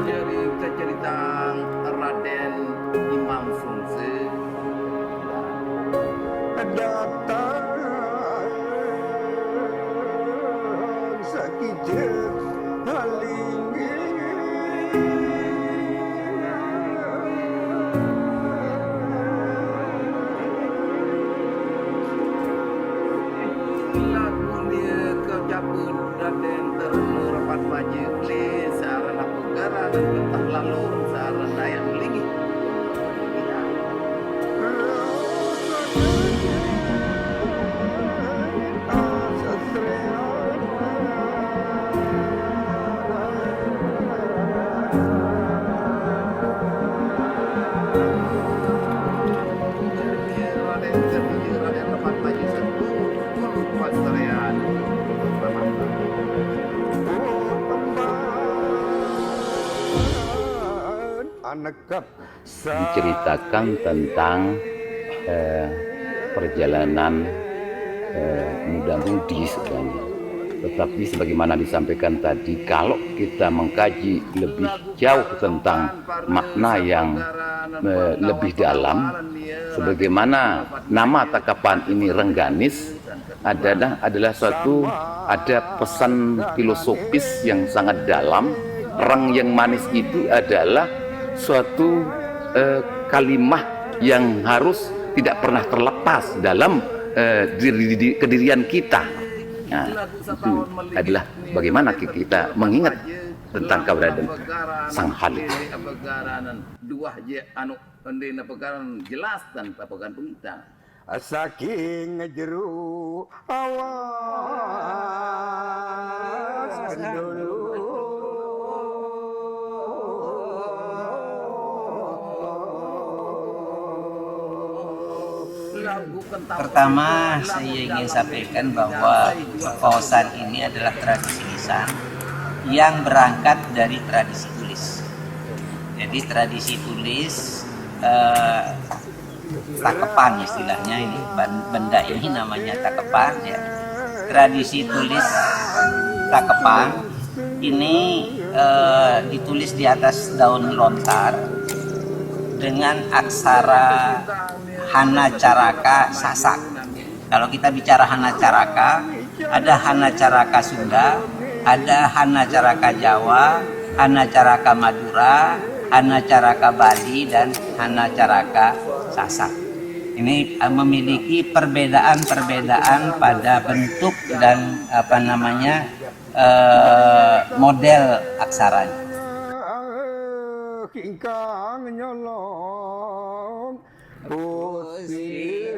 cerita cerita Raden Imam Sungse datang sakit halingi lagunya kejabun Raden terlalu rapat maju le sarana pegaran betah lalu sarana daya lingi Raden terhijau Raden rapat maju satu mulut pasarean menceritakan tentang perjalanan muda-mudi sebenarnya. Tetapi sebagaimana disampaikan tadi, kalau kita mengkaji lebih jauh tentang makna yang lebih dalam, sebagaimana nama Takapan ini Rengganis adalah suatu ada pesan filosofis yang sangat dalam. Reng yang manis itu adalah suatu kalimah yang harus tidak pernah terlepas dalam kedirian kita. Nah, itu adalah bagaimana kita mengingat tentang keberadaan Sang Halik. Dua je anu endena pegaran jelas tanpa pegan pengita. saking ngejeru awas dulu Pertama, saya ingin sampaikan bahwa Paosan ini adalah tradisi lisan yang berangkat dari tradisi tulis. Jadi tradisi tulis takepan istilahnya ini, benda ini namanya takepan ya. Tradisi tulis takepan ini ditulis di atas daun lontar dengan aksara Hana Caraka Sasak. Kalau kita bicara Hana Caraka, ada Hana Caraka Sunda, ada Hana Caraka Jawa, Hana Caraka Madura, Hana Caraka Bali, dan Hana Caraka Sasak. Ini memiliki perbedaan-perbedaan pada bentuk dan model aksaranya. Kingkang nyolong pusir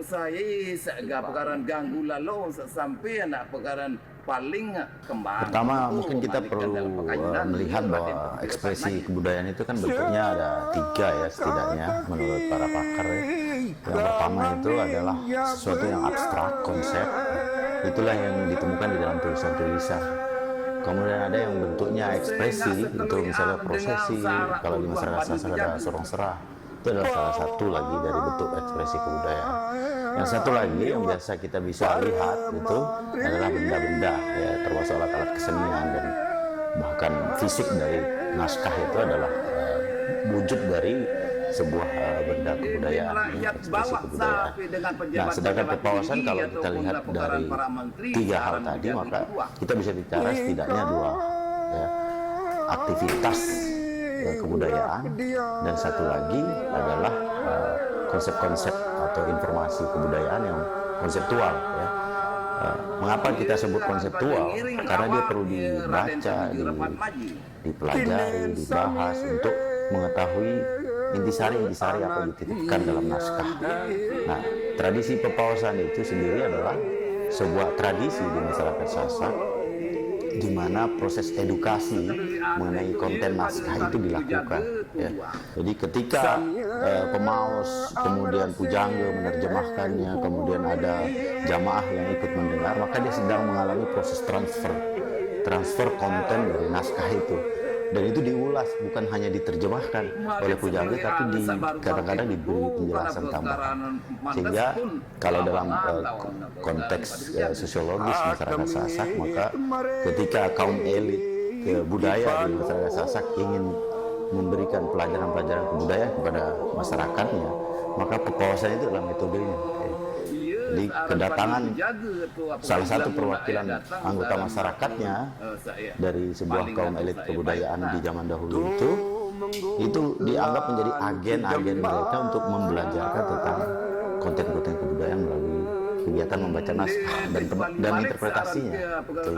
saya segala perkaran ganggu lalu sampai anak perkaran paling kembang. Pertama mungkin kita perlu melihat bahwa ekspresi kebudayaan itu kan bentuknya ada 3 ya setidaknya menurut para pakar ya. Yang pertama itu adalah sesuatu yang abstrak, konsep. Itulah yang ditemukan di dalam tulisan-tulisan. Kemudian ada yang bentuknya ekspresi, itu misalnya prosesi. Kalau di masyarakat Sasak ada sorong serah. Itu adalah salah satu lagi dari bentuk ekspresi kebudayaan. Yang satu lagi yang biasa kita bisa lihat itu adalah benda-benda ya, termasuk alat-alat kesenian dan bahkan fisik dari naskah itu adalah wujud dari sebuah benda kebudayaan, ekspresi kebudayaan. Nah, sedangkan Pepawasan kalau kita lihat dari 3 hal tadi, maka kita bisa bicara setidaknya 2 ya, aktivitas kebudayaan, dan satu lagi adalah konsep-konsep atau informasi kebudayaan yang konseptual ya. Mengapa kita sebut konseptual? Karena dia perlu dibaca, dipelajari, dibahas untuk mengetahui intisari-intisari apa yang dititipkan dalam naskah. Nah, tradisi Pepawasan itu sendiri adalah sebuah tradisi di masyarakat Sasak di mana proses edukasi mengenai konten naskah itu dilakukan ya. Jadi ketika pemaus kemudian pujangga menerjemahkannya, kemudian ada jamaah yang ikut mendengar, maka dia sedang mengalami proses transfer konten dari naskah itu. dan itu diulas, bukan hanya diterjemahkan oleh pujangga, tapi kadang-kadang diberi penjelasan tambahan. Sehingga kalau dalam konteks sosiologis masyarakat Sasak, maka ketika kaum elit budaya di masyarakat Sasak ingin memberikan pelajaran-pelajaran kebudayaan kepada masyarakatnya, maka pepawasan itu adalah metodenya. Jadi kedatangan salah satu perwakilan anggota masyarakatnya dari sebuah kaum elit kebudayaan di zaman dahulu itu dianggap menjadi agen-agen mereka untuk membelajarkan tentang konten-konten kebudayaan melalui kegiatan membaca naskah dan interpretasinya.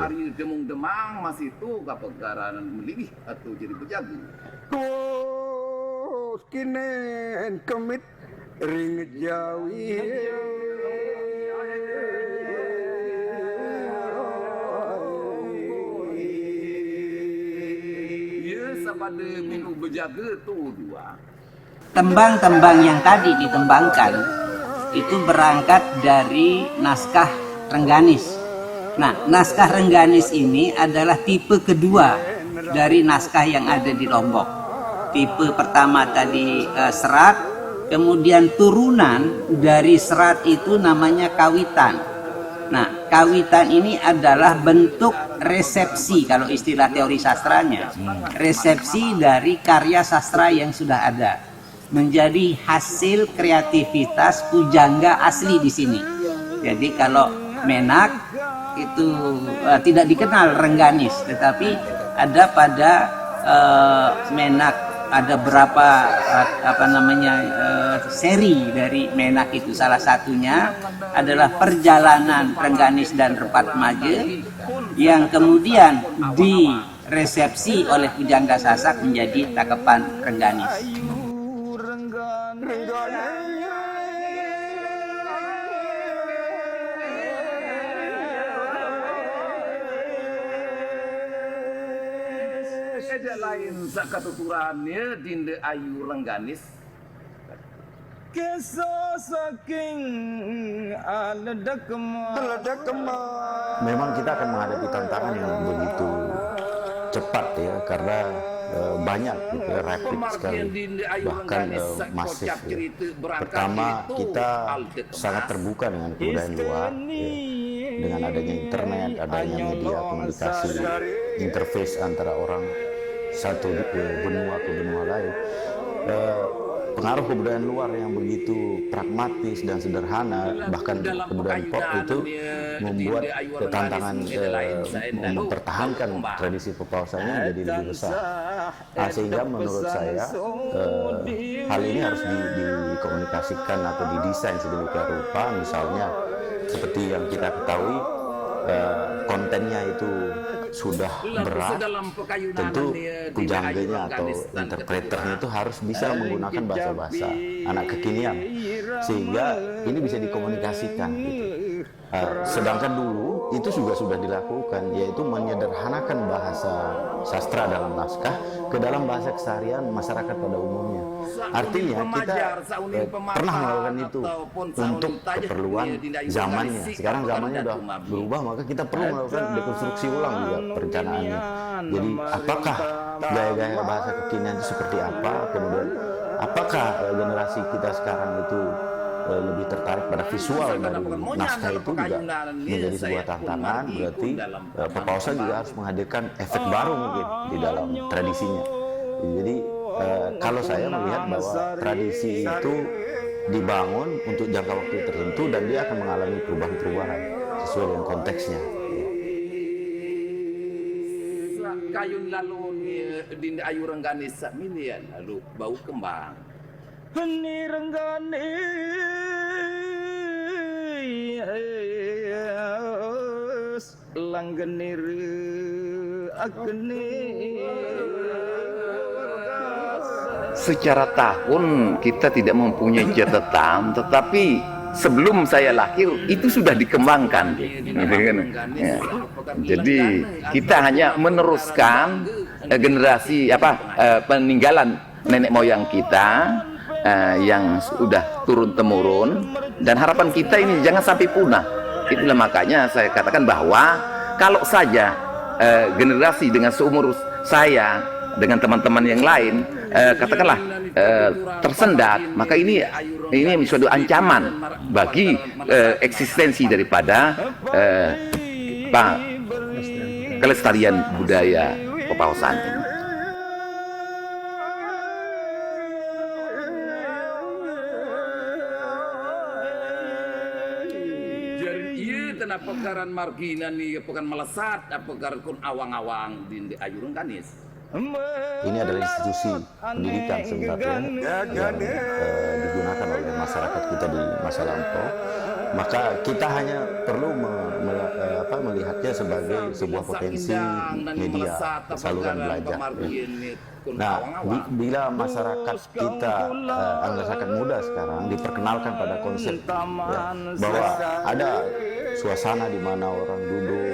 Ari demung demang masih itu kapegaran melih atau jadi bejagu. Terus kinen kemit ring jawi. Pada minggu berjaga tuh dua. Tembang-tembang yang tadi ditembangkan itu berangkat dari naskah Rengganis. Nah, naskah Rengganis ini adalah tipe kedua dari naskah yang ada di Lombok. Tipe pertama tadi serat, kemudian turunan dari serat itu namanya kawitan. Nah, kawitan ini adalah bentuk resepsi kalau istilah teori sastranya. Resepsi dari karya sastra yang sudah ada. Menjadi hasil kreativitas pujangga asli di sini. Jadi kalau Menak itu tidak dikenal Rengganis, tetapi ada pada Menak ada berapa seri dari Menak itu. Salah satunya adalah Perjalanan Rengganis dan Repat Maje yang kemudian diresepsi oleh pujangga Sasak menjadi Takepan Rengganis. Ada lain sakatuturannya Dinda Ayu Rengganis. Kisah saking aledak Memang kita akan menghadapi tantangan yang begitu cepat ya, karena banyak gitu ya, rapid sekali, bahkan masif ya. Pertama, kita sangat terbuka dengan kebudayaan luar ya. Dengan adanya internet, adanya media komunikasi, interface antara orang satu benua ke benua lain, pengaruh kebudayaan luar yang begitu pragmatis dan sederhana, bahkan kebudayaan pop itu membuat tantangan mempertahankan tradisi pepawasannya menjadi lebih besar. Nah, sehingga menurut saya hal ini harus dikomunikasikan atau didesain sedemikian rupa, misalnya seperti yang kita ketahui kontennya itu sudah berat, tentu pujangganya atau interpreternya itu harus bisa menggunakan bahasa-bahasa anak kekinian, sehingga ini bisa dikomunikasikan gitu. Sedangkan dulu itu juga sudah dilakukan, yaitu menyederhanakan bahasa sastra dalam naskah ke dalam bahasa keseharian masyarakat pada umumnya. Artinya kita pernah melakukan itu untuk keperluan zamannya. Sekarang zamannya sudah berubah, maka kita perlu melakukan dekonstruksi ulang juga perencanaannya. Jadi apakah gaya-gaya bahasa kekinian itu seperti apa, kemudian apakah generasi kita sekarang itu lebih tertarik pada visual dari naskah, itu juga menjadi sebuah tantangan. Berarti pepawasan juga harus menghadirkan efek baru mungkin di dalam tradisinya. Jadi kalau saya melihat bahwa tradisi itu dibangun untuk jangka waktu tertentu dan dia akan mengalami perubahan-perubahan sesuai dengan konteksnya. Kayun lalu Dinda Ayu Rengganis milian lalu bau kembang. Heni Rengganis langgenir akni. Secara tahun kita tidak mempunyai catatan, tetapi sebelum saya lahir itu sudah dikembangkan. Ya. Jadi kita hanya meneruskan generasi peninggalan nenek moyang kita yang sudah turun temurun, dan harapan kita ini jangan sampai punah. Itulah makanya saya katakan bahwa kalau saja generasi dengan seumur saya dengan teman-teman yang lain, katakanlah tersendat, maka ini suatu ancaman bagi eksistensi daripada kelestarian budaya Pepaosan ini. Apa karan margina nih pekan melesat apa kun awang-awang di ayurun kanis. Ini adalah institusi pendidikan sebenarnya yang digunakan oleh masyarakat kita di masa lampau. Maka kita hanya perlu melihatnya sebagai sebuah potensi media saluran belajar. Nah, bila masyarakat kita masyarakat muda sekarang diperkenalkan pada konsep bahwa ada suasana di mana orang duduk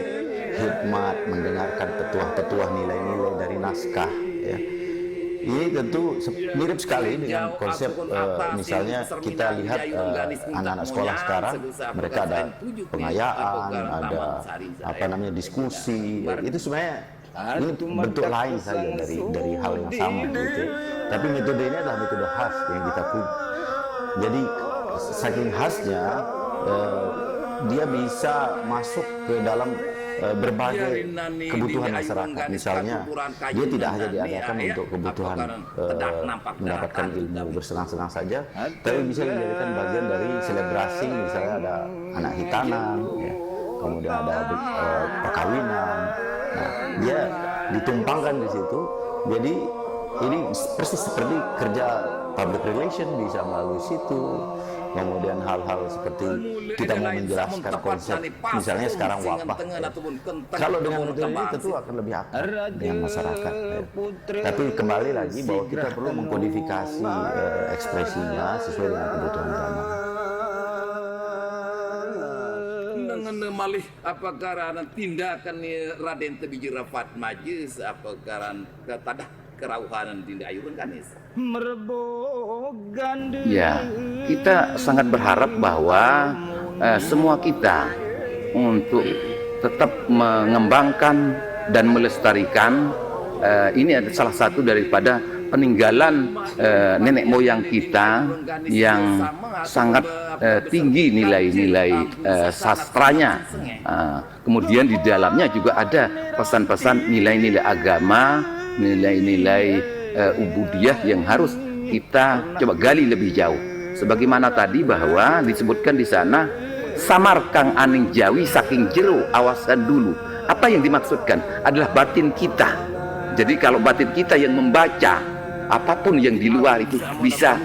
hikmat mendengarkan petuah-petuah nilai-nilai dari naskah, ya. Ini tentu mirip sekali dengan konsep misalnya kita lihat anak-anak sekolah sekarang, mereka ada pengayaan, ada diskusi, itu sebenarnya ini bentuk lain saja dari hal yang sama gitu. Tapi metode ini adalah metode khas yang kita punya. Jadi saking khasnya dia bisa masuk ke dalam berbagai kebutuhan masyarakat. Misalnya dia tidak hanya diadakan untuk kebutuhan mendapatkan ilmu bersenang-senang saja, tapi bisa dijadikan bagian dari selebrasi. Misalnya ada anak hitanan, ya, kemudian ada perkawinan. Nah, dia ditumpangkan di situ. Jadi ini persis seperti kerja public relation bisa melalui situ. Kemudian hal-hal seperti kita mau menjelaskan konsep, misalnya sekarang wabah. Kalau dengan metode ini tentu akan lebih akrab dengan masyarakat. Ya. Tapi kembali lagi bahwa kita perlu mengkodifikasi ekspresinya sesuai dengan kebutuhan zaman. Dengan malih apa karena tindakan Raden Tebiji Rafat Majis apa karena ketadah kerauhanan di ayurun kanis. Ya, kita sangat berharap bahwa semua kita untuk tetap mengembangkan dan melestarikan ini adalah salah satu daripada peninggalan nenek moyang kita yang sangat tinggi nilai-nilai sastranya. Kemudian di dalamnya juga ada pesan-pesan nilai-nilai agama, nilai-nilai ubudiyah yang harus kita coba gali lebih jauh. Sebagaimana tadi bahwa disebutkan di sana, samar kang aning jawi saking jero awasan dulu. Apa yang dimaksudkan adalah batin kita. Jadi kalau batin kita yang membaca, apapun yang di luar itu bisa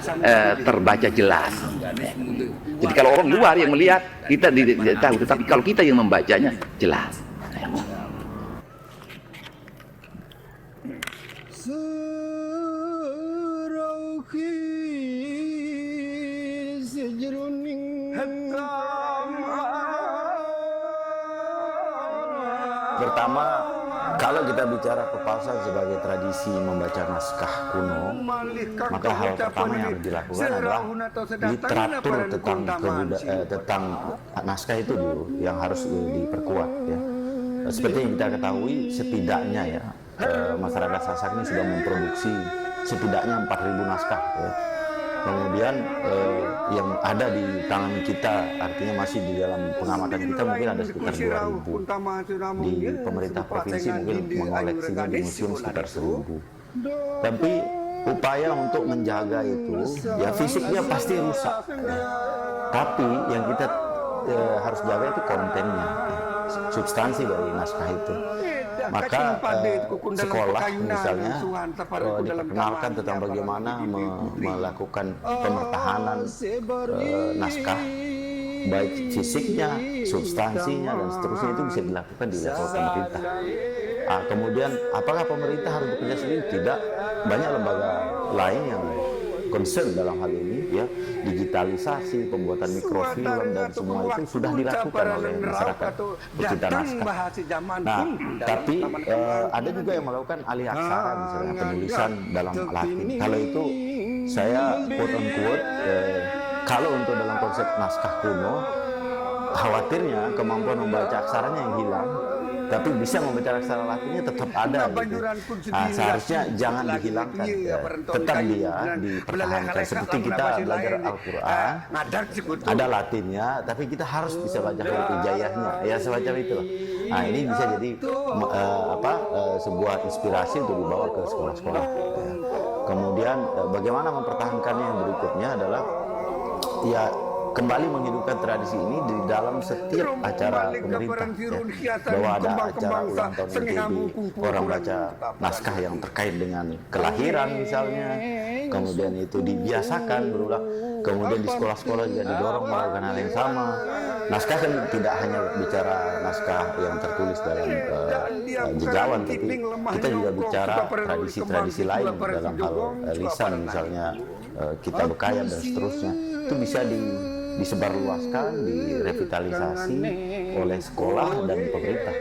terbaca jelas. Jadi kalau orang luar yang melihat, kita tidak tahu, tetapi kalau kita yang membacanya jelas. Pertama, kalau kita bicara Pepaosan sebagai tradisi membaca naskah kuno, maka hal pertama yang harus dilakukan adalah literatur tentang naskah itu dulu yang harus diperkuat, ya. Seperti yang kita ketahui, setidaknya ya masyarakat Sasak ini sudah memproduksi setidaknya 4.000 naskah, ya. Kemudian yang ada di tangan kita, artinya masih di dalam pengamatan kita mungkin ada sekitar 2.000. Di pemerintah provinsi mungkin mengoleksinya di museum sekitar 1.000. Tapi upaya untuk menjaga itu, ya fisiknya pasti rusak. Ya. Tapi yang kita harus jaga itu kontennya, substansi dari naskah itu. Maka sekolah misalnya diperkenalkan tentang bagaimana melakukan pemertahanan naskah, baik fisiknya, substansinya, dan seterusnya itu bisa dilakukan di level pemerintah. Kemudian apakah pemerintah harus bekerja sendiri? Tidak, banyak lembaga lain yang concern dalam hal ini, ya, digitalisasi, pembuatan mikrofilm dan semua itu sudah dilakukan oleh masyarakat pecinta naskah. Nah, tapi ada juga yang melakukan alih aksara, misalnya penulisan dalam Latin. Kalau itu saya quote on quote, kalau untuk dalam konsep naskah kuno, khawatirnya kemampuan membaca aksaranya yang hilang, tapi bisa membaca aksara Latinnya tetap ada gitu. Nah, seharusnya jangan dihilangkan, ya. Tetap dia dipertahankan seperti kita belajar Al-Quran, ada Latinnya, tapi kita harus bisa baca huruf hijaiyahnya, ya semacam itu. Nah, ini bisa jadi sebuah inspirasi untuk dibawa ke sekolah-sekolah. Ya. Kemudian bagaimana mempertahankannya yang berikutnya adalah ya kembali menghidupkan tradisi ini di dalam setiap acara pemerintah, ya. Bahwa ada acara ulang tahun PBB, orang baca naskah yang terkait dengan kelahiran misalnya, kemudian itu dibiasakan berulang, kemudian di sekolah-sekolah juga didorong melakukan hal yang sama. Naskah kan tidak hanya bicara naskah yang tertulis dalam jejawan, tapi kita juga bicara tradisi-tradisi lain dalam hal lisan, misalnya kita Bekayan dan seterusnya. Itu bisa disebarluaskan, direvitalisasi oleh sekolah dan pemerintah.